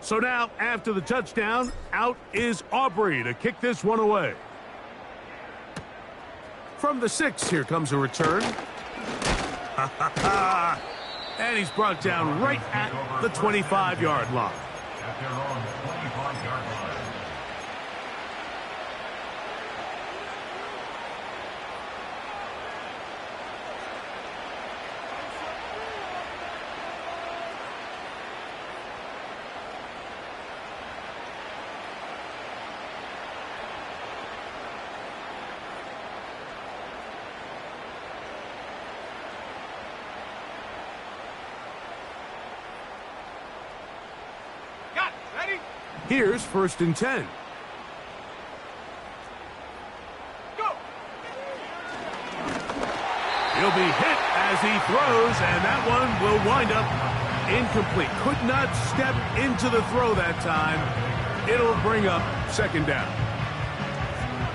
So now, after the touchdown, out is Aubrey to kick this one away. From the 6, here comes a return. And he's brought down right at the 25-yard line. At their own 25-yard line. Here's 1st and 10. Go. He'll be hit as he throws, and that one will wind up incomplete. Could not step into the throw that time. It'll bring up 2nd down.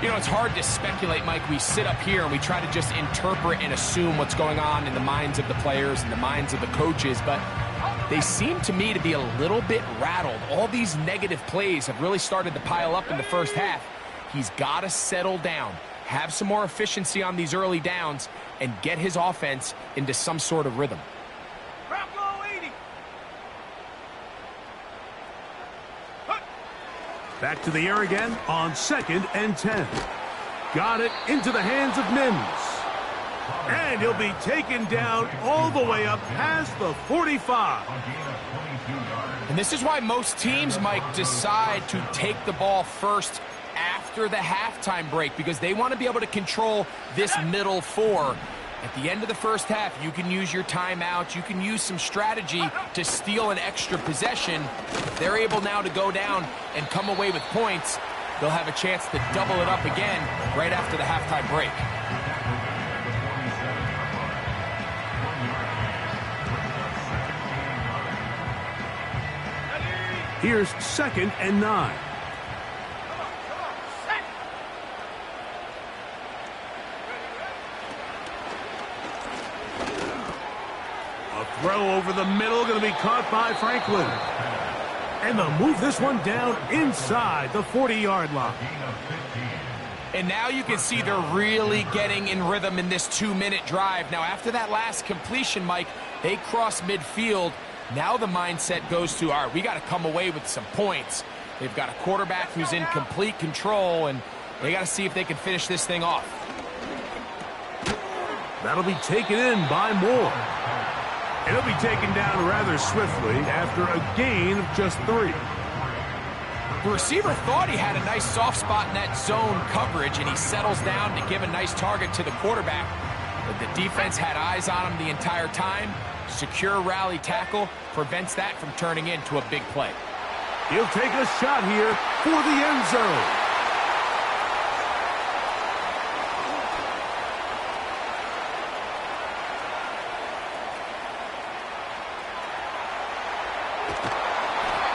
You know, it's hard to speculate, Mike. We sit up here and we try to just interpret and assume what's going on in the minds of the players and the minds of the coaches, but they seem to me to be a little bit rattled. All these negative plays have really started to pile up in the first half. He's got to settle down, have some more efficiency on these early downs, and get his offense into some sort of rhythm. Back to the air again on 2nd and 10. Got it into the hands of Mims. And he'll be taken down all the way up past the 45. And this is why most teams, Mike, decide to take the ball first after the halftime break, because they want to be able to control this middle 4. At the end of the first half, you can use your timeout. You can use some strategy to steal an extra possession. If they're able now to go down and come away with points, they'll have a chance to double it up again right after the halftime break. Here's 2nd and 9. A throw over the middle, going to be caught by Franklin. And they'll move this one down inside the 40-yard line. And now you can see they're really getting in rhythm in this 2-minute drive. Now, after that last completion, Mike, they cross midfield. Now the mindset goes to, all right, we got to come away with some points. They've got a quarterback who's in complete control, and they got to see if they can finish this thing off. That'll be taken in by Moore. And he'll be taken down rather swiftly after a gain of just 3. The receiver thought he had a nice soft spot in that zone coverage, and he settles down to give a nice target to the quarterback. But the defense had eyes on him the entire time. Secure rally tackle prevents that from turning into a big play. He'll take a shot here for the end zone.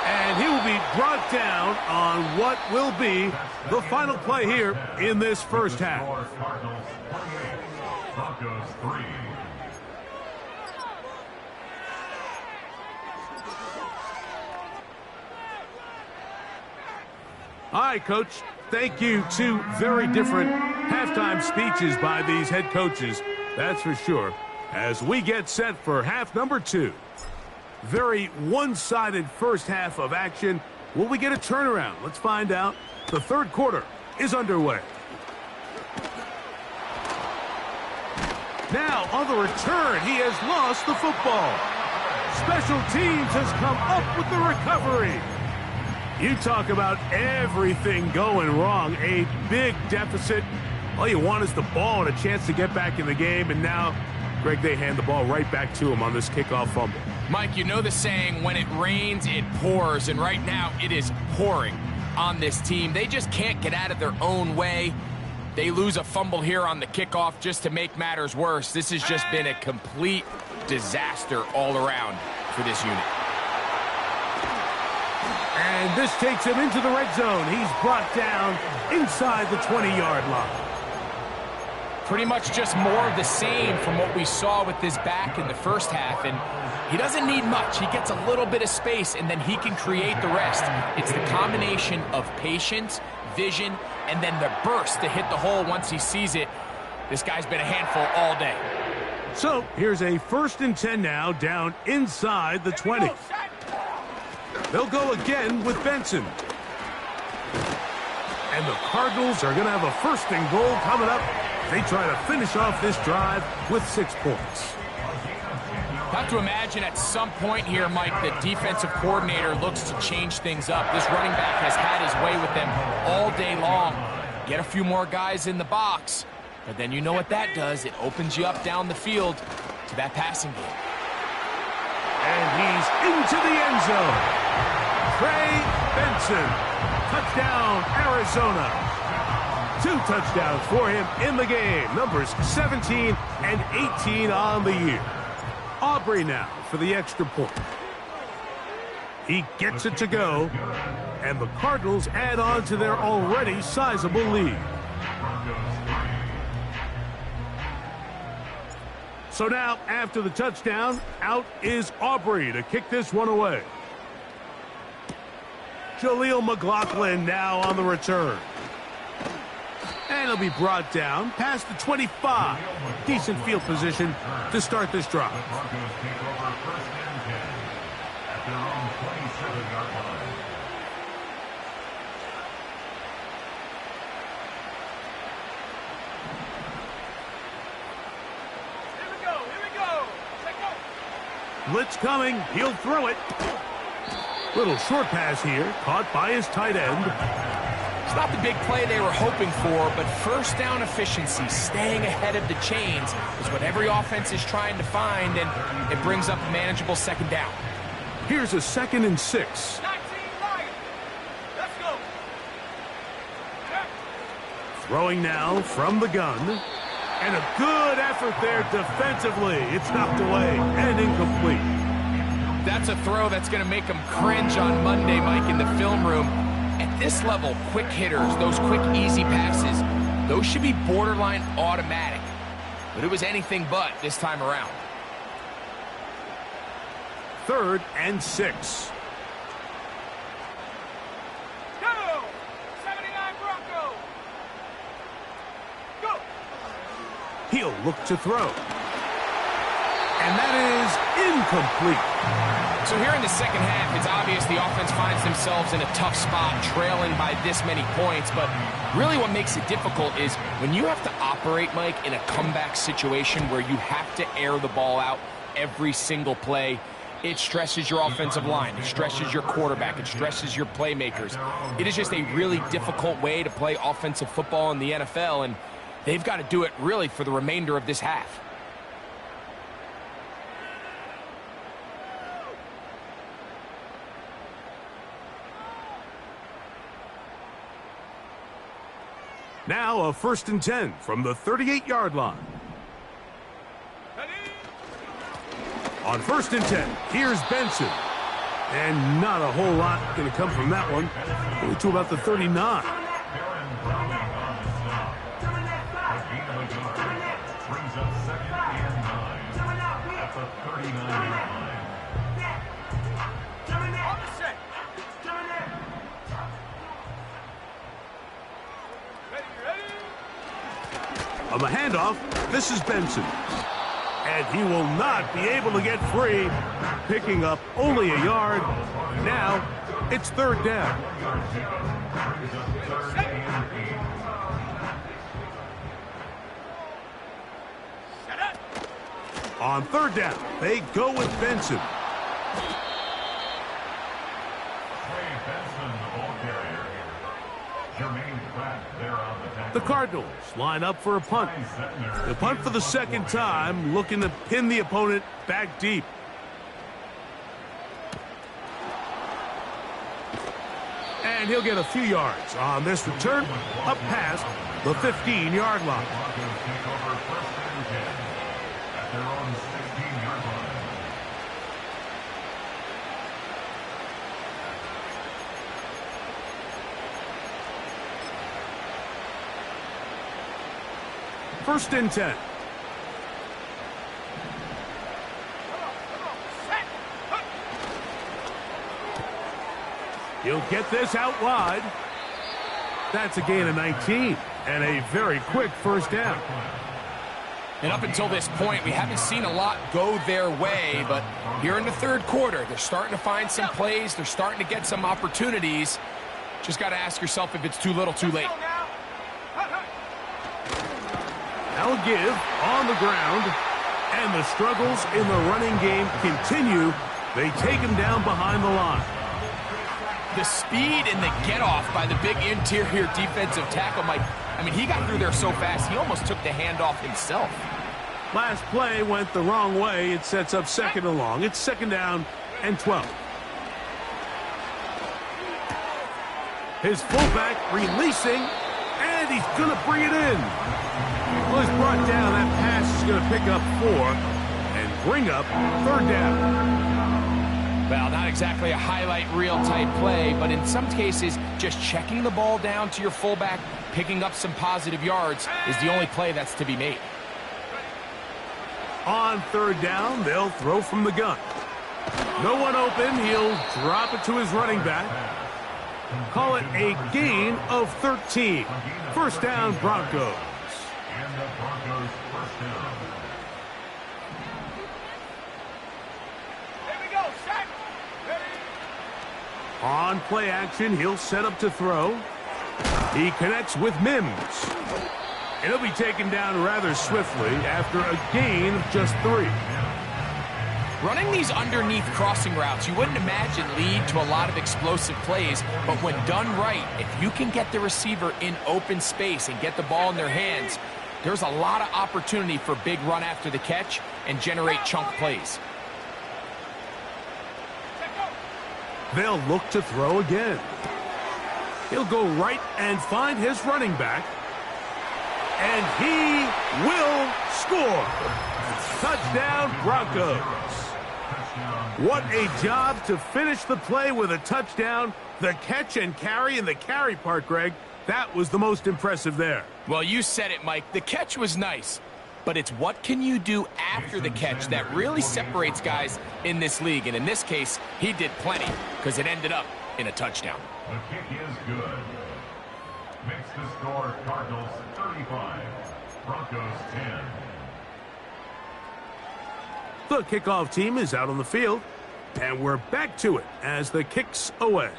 And he will be brought down on what will be the final play here in this first half. Cardinals 28, Broncos 3. All right, Coach, thank you. 2 very different halftime speeches by these head coaches, that's for sure, as we get set for half number 2. Very one-sided first half of action. Will we get a turnaround? Let's find out. The 3rd quarter is underway. Now, on the return, he has lost the football. Special teams has come up with the recovery. You talk about everything going wrong. A big deficit. All you want is the ball and a chance to get back in the game. And now, Greg, they hand the ball right back to him on this kickoff fumble. Mike, you know the saying, when it rains, it pours. And right now, it is pouring on this team. They just can't get out of their own way. They lose a fumble here on the kickoff just to make matters worse. This has just been a complete disaster all around for this unit. And this takes him into the red zone. He's brought down inside the 20-yard line. pretty much just more of the same from what we saw with this back in the first half, and he doesn't need much. He gets a little bit of space, and then he can create the rest. It's the combination of patience, vision, and then the burst to hit the hole once he sees it. This guy's been a handful all day. So here's a 1st and 10 now, down inside the 20. They'll go again with Benson. And the Cardinals are going to have a 1st and goal coming up. They try to finish off this drive with 6 points. Have to imagine at some point here, Mike, the defensive coordinator looks to change things up. This running back has had his way with them all day long. Get a few more guys in the box, but then you know what that does. It opens you up down the field to that passing game. And he's into the end zone. Trey Benson. Touchdown, Arizona. 2 touchdowns for him in the game. Numbers 17 and 18 on the year. Aubrey now for the extra point. He gets it to go, and the Cardinals add on to their already sizable lead. So now, after the touchdown, out is Aubrey to kick this one away. Jaleel McLaughlin now on the return. And he'll be brought down past the 25. Decent field position to start this drive. Broncos take over 1st and 10 at their own 27-yard line. Here we go. Check out. Blitz coming. He'll throw it. Little short pass here, caught by his tight end. It's not the big play they were hoping for, but 1st down efficiency, staying ahead of the chains, is what every offense is trying to find, and it brings up a manageable 2nd down. Here's a 2nd and 6. 19 Lions. Let's go. Check. Throwing now from the gun. And a good effort there defensively. It's knocked away and incomplete. That's a throw that's going to make them cringe on Monday, Mike, in the film room. At this level, quick hitters, those quick, easy passes, those should be borderline automatic. But it was anything but this time around. 3rd and 6. Go. 79 Broncos. Go. He'll look to throw. And that is incomplete. So here in the 2nd half, it's obvious the offense finds themselves in a tough spot, trailing by this many points. But really what makes it difficult is when you have to operate, Mike, in a comeback situation where you have to air the ball out every single play, it stresses your offensive line. It stresses your quarterback. It stresses your playmakers. It is just a really difficult way to play offensive football in the NFL, and they've got to do it really for the remainder of this half. Now a 1st and 10 from the 38-yard line. Ready. On 1st and 10, here's Benson. And not a whole lot going to come from that one. Only to about the 39. Darren Browning on the stop. A gain of a yard. Brings up 2nd and 9 at the 39-yard line. On the set. On the handoff, this is Benson. And he will not be able to get free, picking up only a yard. Now, it's 3rd down. On 3rd down, they go with Benson. The Cardinals line up for a punt. The punt for the 2nd time, looking to pin the opponent back deep. And he'll get a few yards on this return up past the 15-yard line. First and 10. He'll get this out wide. That's a gain of 19 and a very quick first down. And up until this point, we haven't seen a lot go their way, but here in the third quarter, they're starting to find some plays. They're starting to get some opportunities. Just got to ask yourself if it's too little, too late. Now a give on the ground, and the struggles in the running game continue. They take him down behind the line. The speed and the get-off by the big interior defensive tackle, Mike. I mean, he got through there so fast, he almost took the handoff himself. Last play went the wrong way. It sets up second and long. It's second down and 12. His fullback releasing, and he's going to bring it in. Well, he's brought down. That pass is going to pick up 4 and bring up third down. Well, not exactly a highlight reel type play, but in some cases, just checking the ball down to your fullback, picking up some positive yards is the only play that's to be made. On third down, they'll throw from the gun. No one open. He'll drop it to his running back. Call it a gain of 13. First down, Broncos. And the Broncos first down. Here we go, set. Ready. On play action, he'll set up to throw. He connects with Mims. And he'll be taken down rather swiftly after a gain of just 3. Running these underneath crossing routes, you wouldn't imagine lead to a lot of explosive plays, but when done right, if you can get the receiver in open space and get the ball in their hands, there's a lot of opportunity for big run after the catch and generate chunk plays. They'll look to throw again. He'll go right and find his running back. And he will score. Touchdown, Broncos. What a job to finish the play with a touchdown. The catch and carry, and the carry part, Greg, that was the most impressive there. Well, you said it, Mike. The catch was nice, but it's what can you do after the catch that really separates guys in this league. And in this case, he did plenty because it ended up in a touchdown. The kick is good. Makes the score Cardinals 35, Broncos 10. The kickoff team is out on the field, and we're back to it as the kick's away.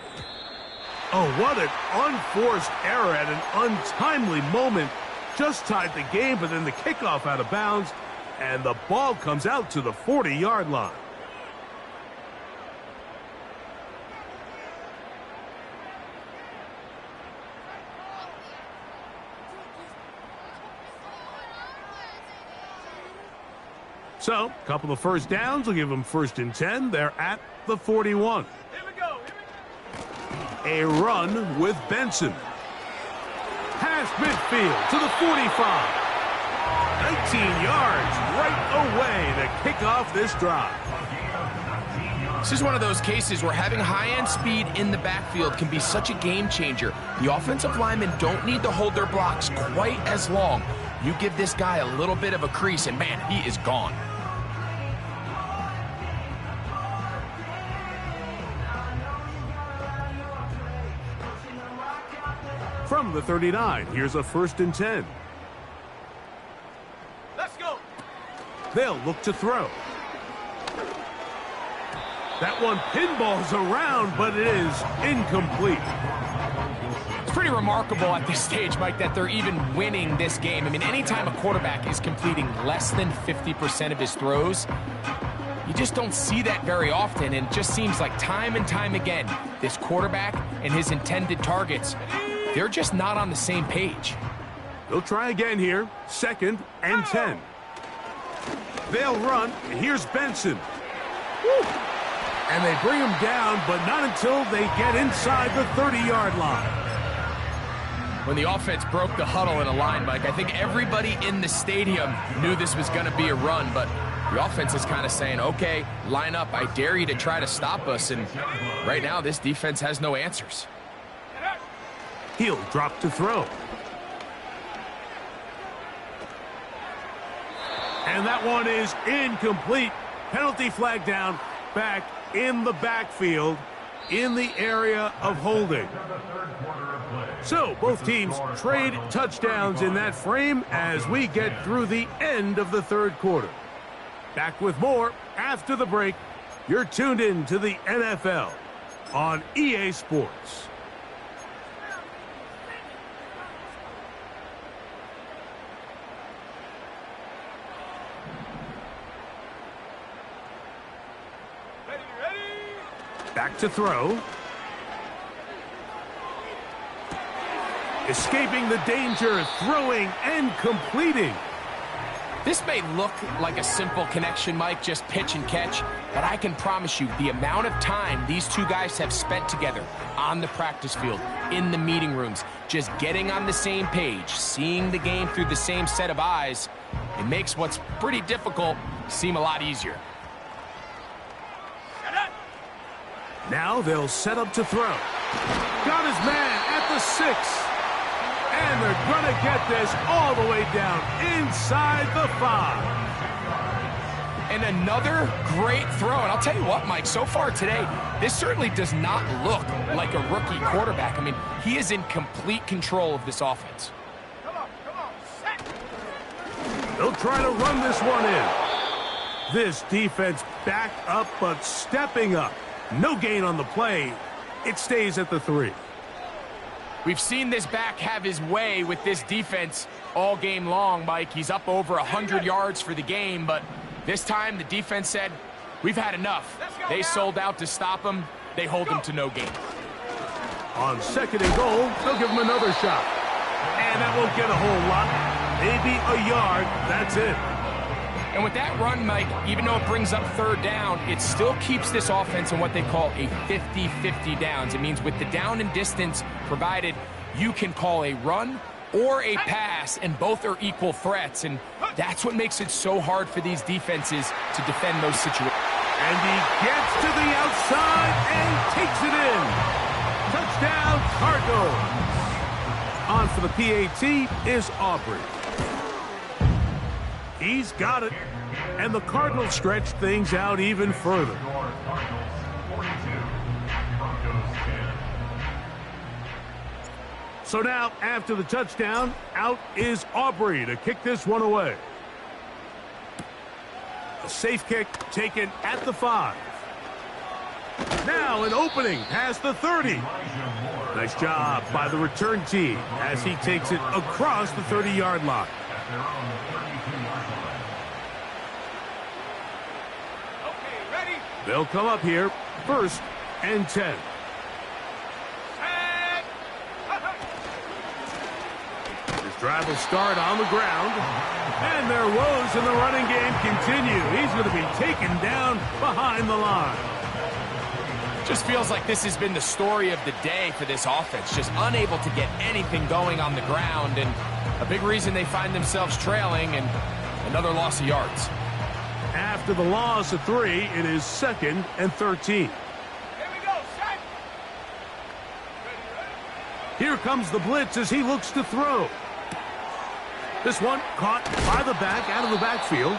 Oh, what an unforced error at an untimely moment. Just tied the game, but then the kickoff out of bounds, and the ball comes out to the 40-yard line. So, a couple of first downs will give them first and 10. They're at the 41. Here we go. A run with Benson. Past midfield to the 45. 19 yards right away to kick off this drive. This is one of those cases where having high-end speed in the backfield can be such a game changer. The offensive linemen don't need to hold their blocks quite as long. You give this guy a little bit of a crease, and man, he is gone. From the 39, here's a first and 10. Let's go. They'll look to throw. That one pinballs around, but it is incomplete. It's pretty remarkable at this stage, Mike, that they're even winning this game. I mean, anytime a quarterback is completing less than 50% of his throws, you just don't see that very often, and it just seems like time and time again, this quarterback and his intended targets, they're just not on the same page. They'll try again here. Second and 10. They'll run. Here's Benson. Woo. And they bring him down, but not until they get inside the 30-yard line. When the offense broke the huddle in a line, Mike, I think everybody in the stadium knew this was going to be a run, but the offense is kind of saying, okay, line up. I dare you to try to stop us. And right now, this defense has no answers. He'll drop to throw. And that one is incomplete. Penalty flag down, back in the backfield, in the area of holding. So both teams trade touchdowns in that frame as we get through the end of the third quarter. Back with more after the break. You're tuned in to the NFL on EA Sports. Back to throw. Escaping the danger, throwing and completing. This may look like a simple connection, Mike, just pitch and catch, but I can promise you the amount of time these two guys have spent together on the practice field, in the meeting rooms, just getting on the same page, seeing the game through the same set of eyes, it makes what's pretty difficult seem a lot easier. Now they'll set up to throw. Got his man at the 6. And they're going to get this all the way down inside the 5. And another great throw. And I'll tell you what, Mike, so far today, this certainly does not look like a rookie quarterback. I mean, he is in complete control of this offense. Come on, set. They'll try to run this one in. This defense back up, but stepping up. No gain on the play. It stays at the 3. We've seen this back have his way with this defense all game long, Mike. He's up over 100 yards for the game, but this time the defense said, we've had enough. They sold out to stop him. They hold him to no gain. On 2nd and goal, they'll give him another shot. And that won't get a whole lot. Maybe a yard. That's it. And with that run, Mike, even though it brings up 3rd down, it still keeps this offense in what they call a 50-50 downs. It means with the down and distance provided, you can call a run or a pass, and both are equal threats. And that's what makes it so hard for these defenses to defend those situations. And he gets to the outside and takes it in. Touchdown, Cardinals. On for the PAT is Aubrey. He's got it. And the Cardinals stretch things out even further. So now, after the touchdown, out is Aubrey to kick this one away. A safe kick taken at the 5. Now an opening past the 30. Nice job by the return team as he takes it across the 30-yard line. They'll come up here, 1st and 10. This drive will start on the ground. And their woes in the running game continue. He's going to be taken down behind the line. Just feels like this has been the story of the day for this offense. Just unable to get anything going on the ground. And a big reason they find themselves trailing and another loss of yards. After the loss of 3, it is 2nd and 13. Here we go, set. Here comes the blitz as he looks to throw. This one caught by the back out of the backfield.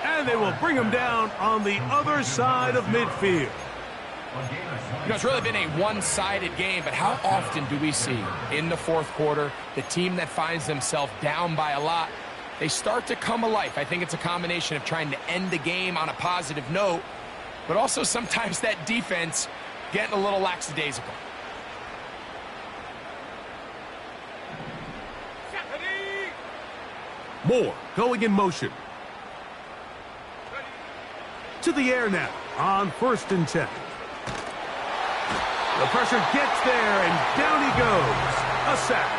And they will bring him down on the other side of midfield. You know, it's really been a one-sided game, but how often do we see in the 4th quarter the team that finds themselves down by a lot, they start to come alive? I think it's a combination of trying to end the game on a positive note, but also sometimes that defense getting a little lackadaisical. Moore going in motion. To the air now on 1st and 10. The pressure gets there, and down he goes. A sack.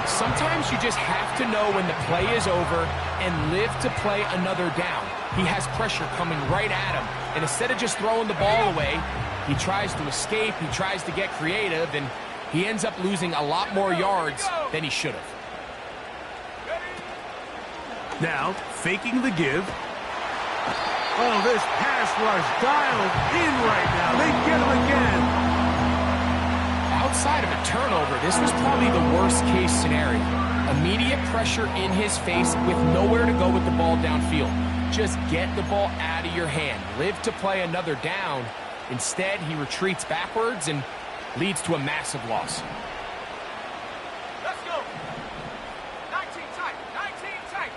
Sometimes you just have to know when the play is over and live to play another down. He has pressure coming right at him, and instead of just throwing the ball away, he tries to escape, he tries to get creative, and he ends up losing a lot more yards than he should have. Now, faking the give. Oh, this pass rush dialed in right now. They get him again. outside of a turnover, this was probably the worst-case scenario. Immediate pressure in his face with nowhere to go with the ball downfield. Just get the ball out of your hand. Live to play another down. Instead, he retreats backwards and leads to a massive loss. Let's go. 19 tight. 19 tight.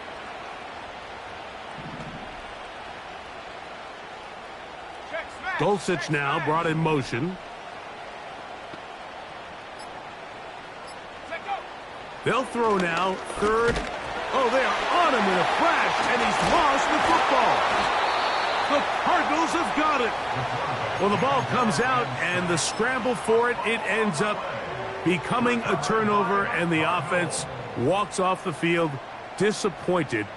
Check smash. Dulcich now brought in motion. Let go. They'll throw now. Third. Oh, they are on him in a flash, and he's lost the football. The Cardinals have got it. Well, the ball comes out, and the scramble for it, it ends up becoming a turnover, and the offense walks off the field disappointed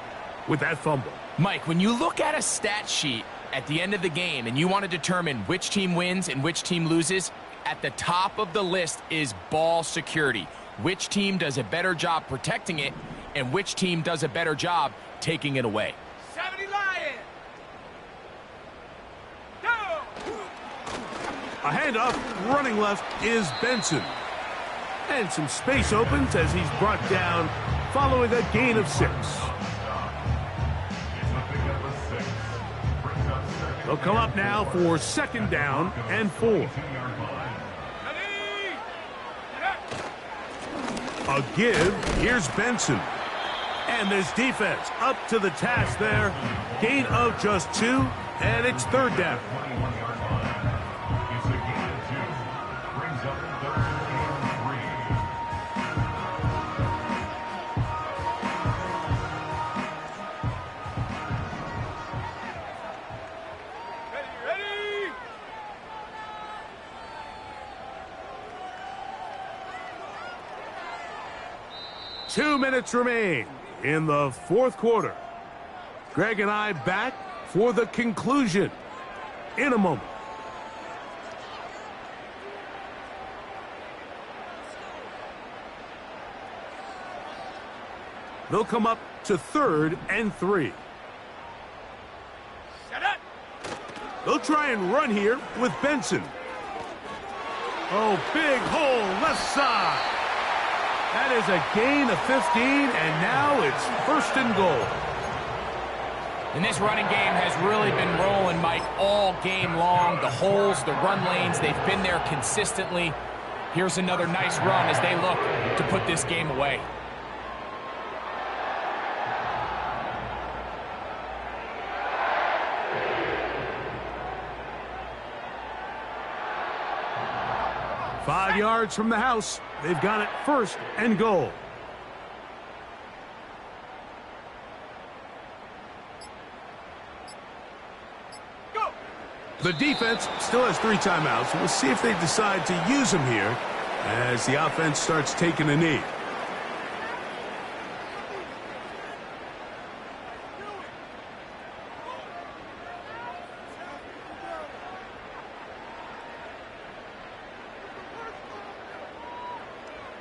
with that fumble. Mike, when you look at a stat sheet at the end of the game and you want to determine which team wins and which team loses, at the top of the list is ball security. Which team does a better job protecting it, and which team does a better job taking it away. 70 Lions. Go. A handoff running left is Benson. And some space opens as he's brought down following a gain of 6. They'll come up now for second down and 4. Ready. A give. Here's Benson. And this defense up to the task there. Gain of just 2, and it's third down. It's a gain of 2. Brings up third and Ready. Ready. 2 minutes remain in the fourth quarter. Greg and I back for the conclusion in a moment. They'll come up to third and 3. Set up. They'll try and run here with Benson. Oh, big hole left side. That is a gain of 15, and now it's first and goal. And this running game has really been rolling, Mike, all game long. The holes, the run lanes, they've been there consistently. Here's another nice run as they look to put this game away. Five yards from the house. They've got it first and goal. Go. The defense still has 3 timeouts. We'll see if they decide to use them here as the offense starts taking a knee.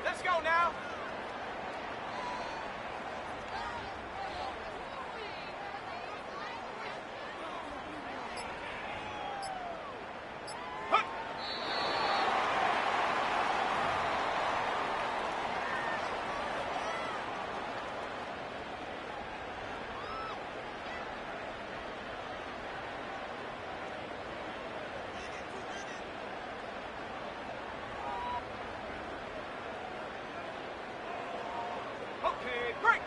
Let's go now. Huh. Okay, break.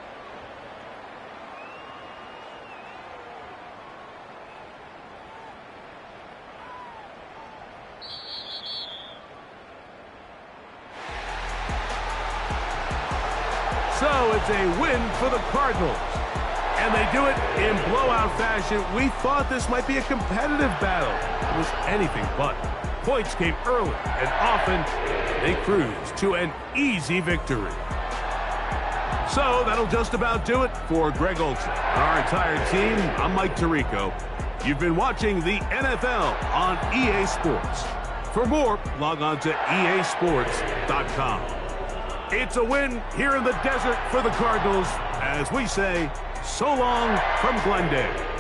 So it's a win for the Cardinals. And they do it in blowout fashion. We thought this might be a competitive battle. It was anything but. Points came early, and often they cruised to an easy victory. So that'll just about do it for Greg Olsen and our entire team. I'm Mike Tirico. You've been watching the NFL on EA Sports. For more, log on to easports.com. It's a win here in the desert for the Cardinals as we say so long from Glendale.